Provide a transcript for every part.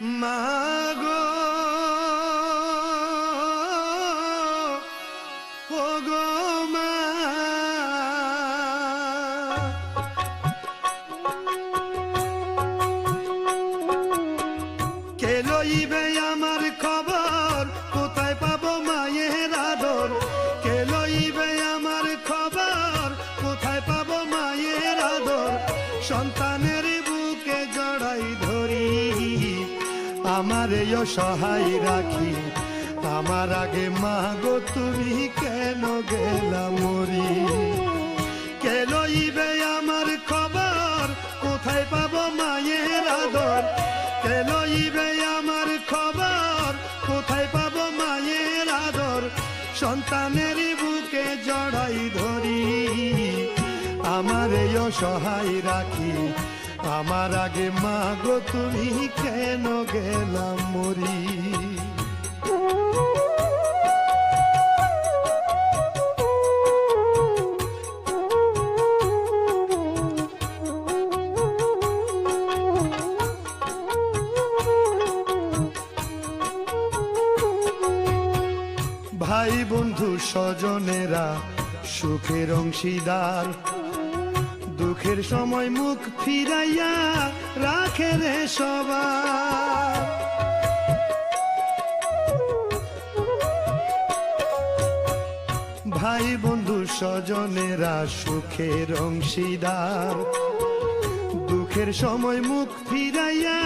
মাগো ওগো মা, কে লইবে আমার খবর, কোথায় পাবো মায়ের আদর? কে লইবে আমার খবর, কোথায় পাবো মায়ের আদর? সন্তানের বুকে জড়াই ধরি, আমারে সহায় রাখি। আমার আগে মা গো তুমি কেন গেলা মরি? কে লইবে আমার খবর, কোথায় পাবো মায়ের আদর? কে লইবে আমার খবর, কোথায় পাবো মায়ের আদর? সন্তানের বুকে জড়াই ধরি, আমারে সহায় রাখি। আমার আগে মা গো তুমি কেন গেলা মরি? ভাই বন্ধু স্বজনেরা সুখের অংশীদার, দুঃখের সময় মুখ ফিরাইয়া রাখে রে সবার। ভাই বন্ধু স্বজনেরা সুখের অংশীদার, দুঃখের সময় মুখ ফিরাইয়া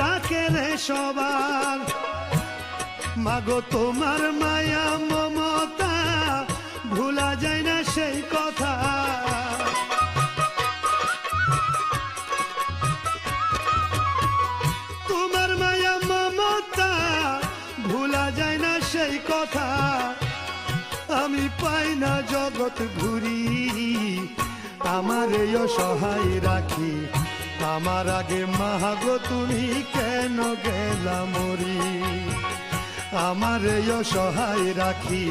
রাখে রে সবার। মাগো তোমার মায়া মমতা ভোলা যায় না সেই কথা, তোমার মায়া মমতা ভোলা যায় না সেই কথা। আমি পাই না জগৎ ঘুরি, আমারে সহায় রাখি। আমার আগে মা গো তুমি কেন গেলা মরি? আমারে সহায় রাখি।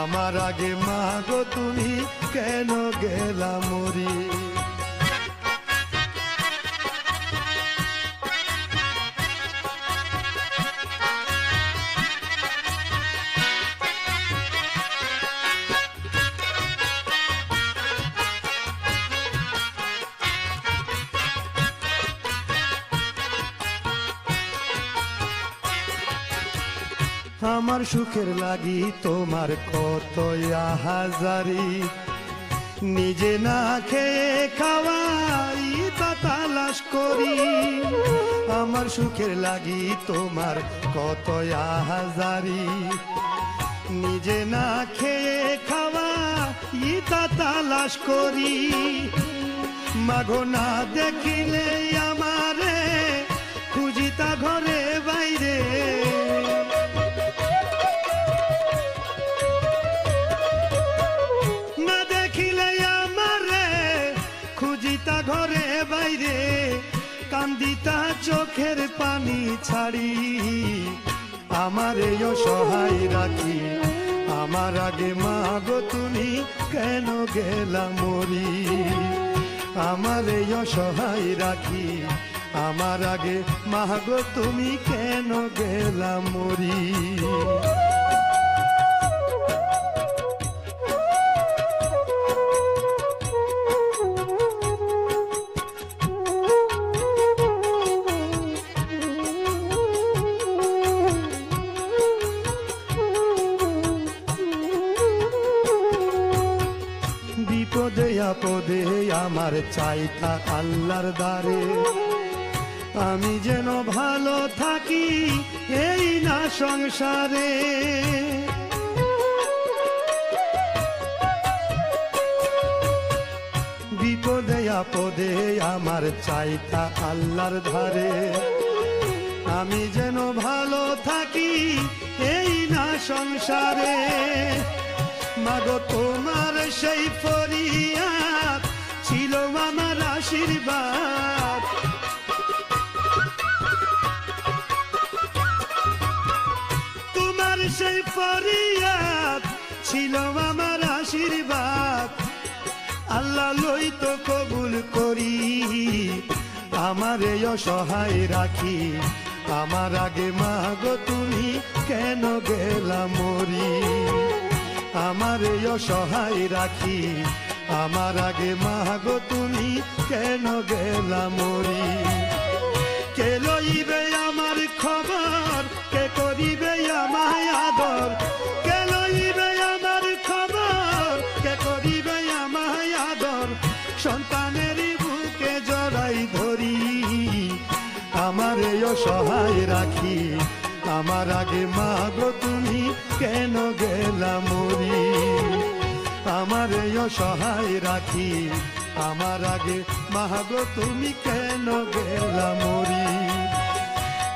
আমার আগে মা গো তুমি কেন গেলা মরি? আমার সুখের লাগি তোমার কত আহাজারি, নিজে না খেয়ে খাওয়াই তা তালাশ করি। আমার সুখের লাগি তোমার কত আহাজারি, নিজে না খেয়ে খাওয়াই তা তালাশ করি। মাগো না দেখিলে আমারে খুঁজিতা ঘরে বাইরে, খুঁজিতা ঘরে বাইরে, কান্দিতা চোখের পানি ছাড়ি। আমারে সহায় রাখি। আমার আগে মা গো তুমি কেন গেলা মরি? আমারে সহায় রাখি। আমার আগে মা গো তুমি কেন গেলা মরি? বিপদে আপদে আমার চাইতা আল্লাহর দ্বারে, আমি যেন ভালো থাকি এই না সংসারে। বিপদে আপদে আমার চাইতা আল্লাহর ধারে, আমি যেন ভালো থাকি এই না সংসারে। মাগো তোমার সেই ফরিয়াদ ছিল আমার আশীর্বাদ, তোমার সেই ফরিয়াদ ছিল আমার আশীর্বাদ। আল্লাহ লই তো কবুল করি, আমারে অসহায় রাখি। আমার আগে মাগো তুমি কেন গেলা মরি, আমার এই অসহায় রাখি আমার আগে মাগো তুমি কেন গেলা মরি। কে লইবে আমার খবর, কে করিবে আমায় আদর, কে লইবে আমার খবর, কে করিবে আমায় আদর, সন্তানের বুকে জড়াই ধরি আমার এই অসহায় রাখি আমার আগে মাগো তুমি কেন গেলা মরি, আমার এই অসহায় রাখি আমার আগে মাগো তুমি কেন গেলা মরি।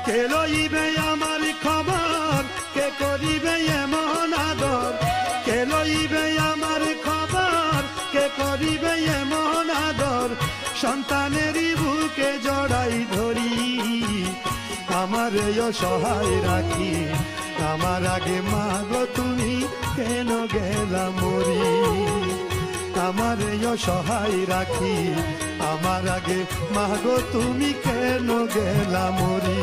কে লইবে আমার খবর, কে করিবে এমন আদর, কে লইবে আমার খবর, কে করিবে এমন আদর, সন্তানের বুকে জড়াই ধরি আমার এই অসহায় রাখি আমার আগে মাগো তুমি কেন গেলা মরি, আমার এই অসহায় রাখি আমার আগে মাগো তুমি কেন গেলা মরি।